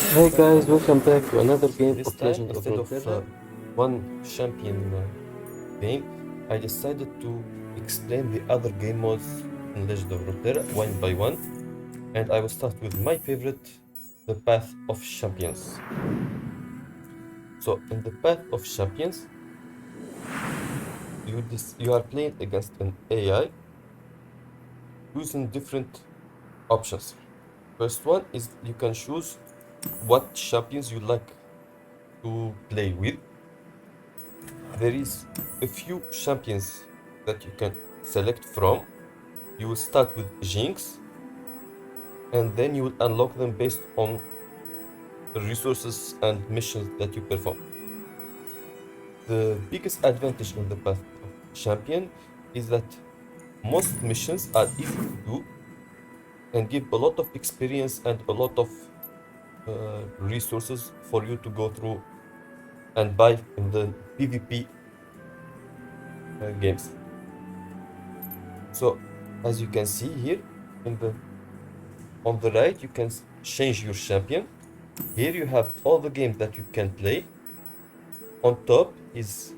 Hey guys, welcome back to another game This of time, Legend of instead of Runeterra. one champion game, I decided to explain the other game modes in Legend of Runeterra one by one, and I will start with my favorite, the Path of Champions. So, in the Path of Champions, you are playing against an AI using different options. First one is you can choose what champions you like to play with. There is a few champions that you can select from. You will start with Jinx, and then you will unlock them based on the resources and missions that you perform. The biggest advantage in the path of champion is that most missions are easy to do and give a lot of experience and a lot of resources for you to go through and buy in the PvP games. So, as you can see here, in the on the right, you can change your champion. Here you have all the games that you can play. On top is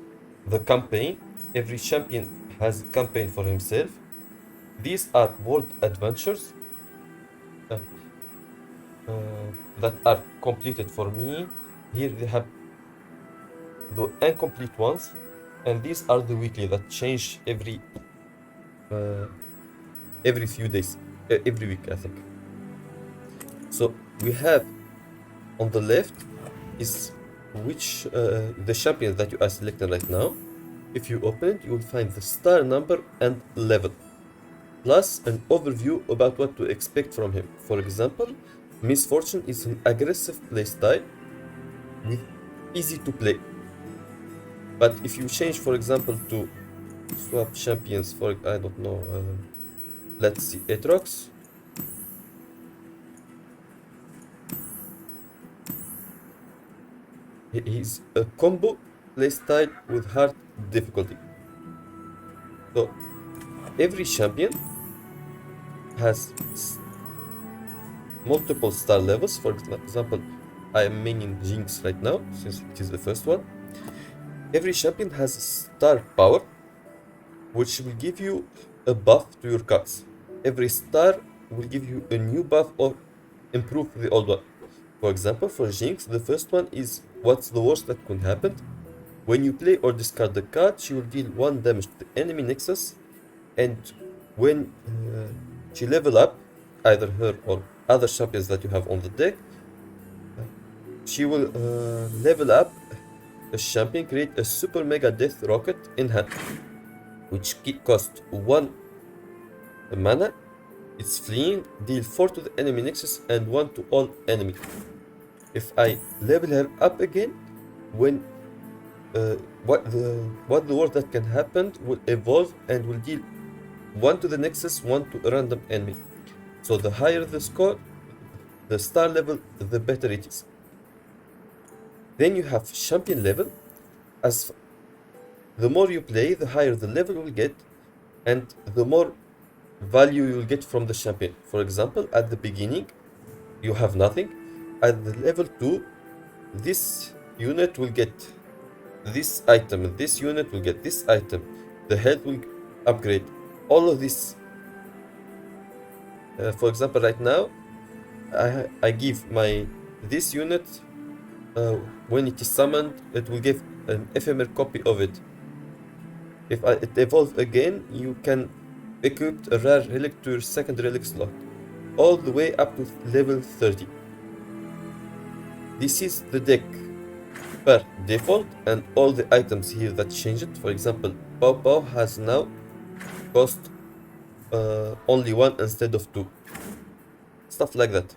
the campaign. Every champion has a campaign for himself. These are world adventures uh, that are completed for me. Here they have the incomplete ones, and these are the weekly that change uh, every few days, every week I think. So we have on the left is which the champion that you are selecting right now. If you open it, you will find the star number and level, plus an overview about what to expect from him. For example, Misfortune is an aggressive playstyle with easy to play. But if you change, for example, to swap champions for, I don't know, let's see, Atrox. He's a combo playstyle with hard difficulty. So every champion has multiple star levels. For example, I am maining Jinx right now since it is the first one. Every champion has star power, which will give you a buff to your cards. Every star will give you a new buff or improve the old one. For example, for Jinx, the first one is what's the worst that can happen. When you play or discard the card, she will deal 1 damage to the enemy nexus, and when she level up, either her or other champions that you have on the deck, she will level up a champion, create a super mega death rocket in hand, which costs 1 mana. It's fleeing, deal 4 to the enemy nexus and 1 to all enemy. If I level her up again, when what the worst that can happen will evolve and will deal 1 to the nexus, 1 to a random enemy. So the higher the score, the star level, the better it is. Then you have champion level. As the more you play, the higher the level will get, and the more value you will get from the champion. For example, at the beginning, you have nothing. At the level 2, this unit will get this item, this unit will get this item, the health will upgrade. All of this, for example, right now, I give my this unit when it is summoned, it will give an ephemeral copy of it. If it evolves again, you can equip a rare relic to your second relic slot, all the way up to level 30. This is the deck per default, and all the items here that change it. For example, Pau has now cost only 1 instead of 2. Stuff like that.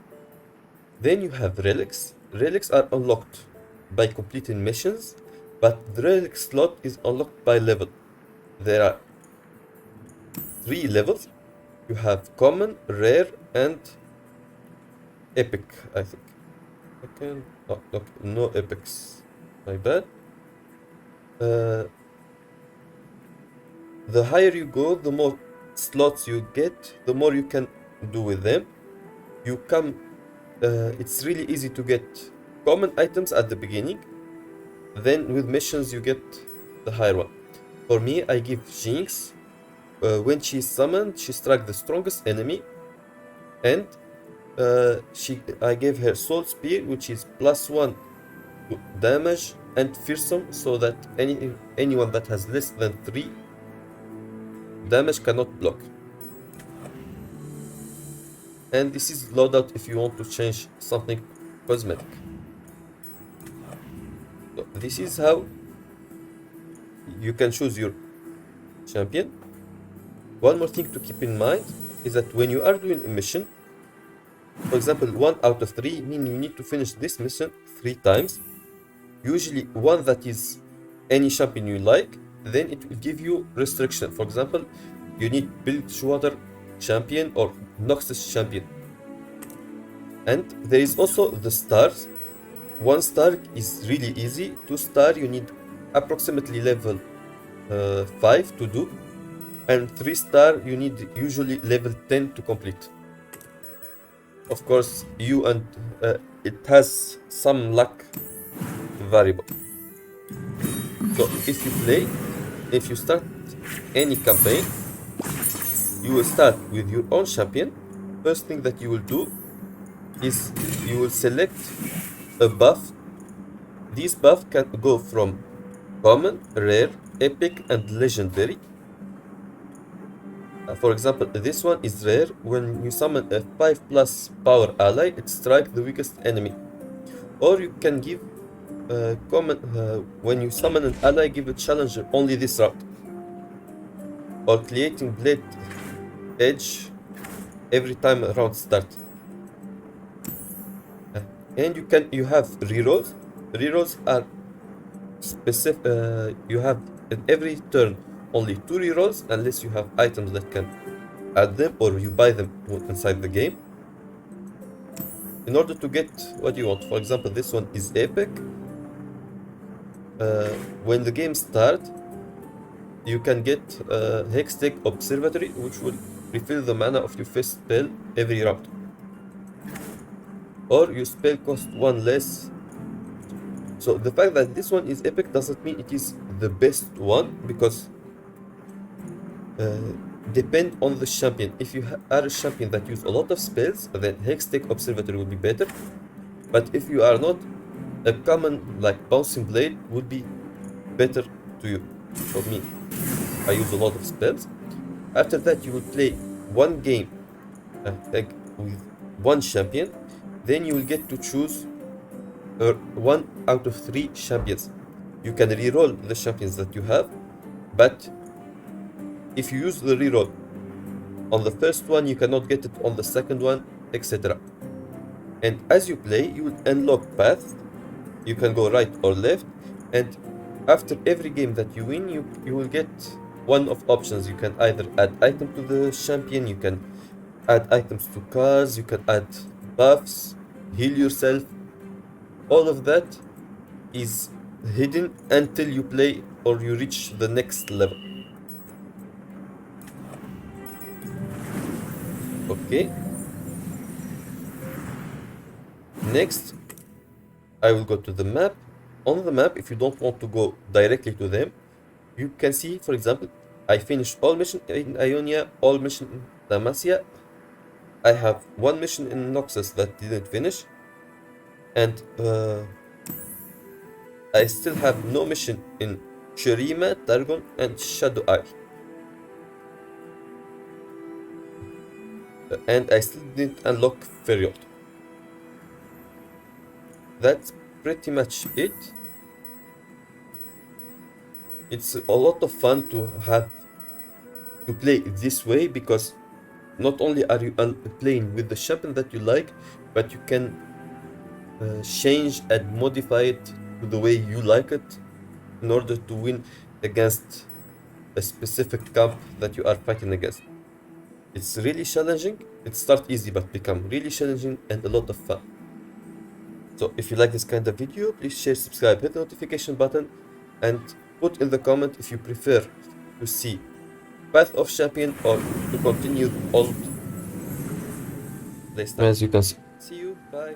Then you have relics. Relics are unlocked by completing missions, but the relic slot is unlocked by level. There are 3 levels. You have common, rare, and epic, I think. Okay, oh, okay, no epics. My bad. The higher you go, the more slots you get, the more you can do with them. You come it's really easy to get common items at the beginning. Then with missions you get the higher one. For me, I give Jinx. When she is summoned, she strikes the strongest enemy, and I gave her Soul Spear, which is +1 to damage and fearsome, so that anyone that has less than 3 damage cannot block. And this is loadout if you want to change something cosmetic. So this is how you can choose your champion. One more thing to keep in mind is that when you are doing a mission, for example, 1 out of 3 mean you need to finish this mission 3 times. Usually one that is any champion you like, then it will give you restriction. For example, you need Bilgewater champion or Noxus champion. And there is also the stars. 1 star is really easy. 2 star you need approximately level 5 to do, and 3 star you need usually level 10 to complete. Of course, it has some luck variable. So if you start any campaign, you will start with your own champion. First thing that you will do is you will select a buff. This buff can go from common, rare, epic, and legendary. For example, this one is rare. When you summon a 5+ power ally, it strikes the weakest enemy. Or you can give common, when you summon an ally, give a challenger only this route. Or creating blade edge every time a round starts. And you have rerolls. Rerolls are specific. You have at every turn only 2 rerolls, unless you have items that can add them or you buy them inside the game. In order to get what you want, for example, this one is epic. When the game starts, you can get Hextech Observatory, which will refill the mana of your first spell every round. Or your spell cost 1 less. So the fact that this one is epic doesn't mean it is the best one, because depend on the champion. If you are a champion that use a lot of spells, then Hextech Observatory will be better. But if you are not, a common like Bouncing Blade would be better to you. For me, I use a lot of spells. After that, you will play 1 game with 1 champion. Then you will get to choose 1 out of 3 champions. You can reroll the champions that you have, but if you use the reroll on the first one, you cannot get it on the second one, etc. And as you play, you will unlock paths. You can go right or left, and after every game that you win, you will get one of options. You can either add item to the champion, you can add items to cars, you can add buffs, heal yourself. All of that is hidden until you play or you reach the next level. Okay. Next, I will go to the map. On the map, if you don't want to go directly to them, you can see, for example, I finished all mission in Ionia, all mission in Damacia. I have 1 mission in Noxus that didn't finish, and I still have no mission in Shurima, Targon, and Shadow Isle. And I still didn't unlock Feriot. That's pretty much it. It's a lot of fun to play this way, because not only are you playing with the champion that you like, but you can change and modify it to the way you like it in order to win against a specific camp that you are fighting against. It's really challenging. It starts easy but become really challenging and a lot of fun. So if you like this kind of video, please share, subscribe, hit the notification button, and put in the comment if you prefer to see Path of Champion or to continue old playstyle. As you can see. See you. Bye. Bye.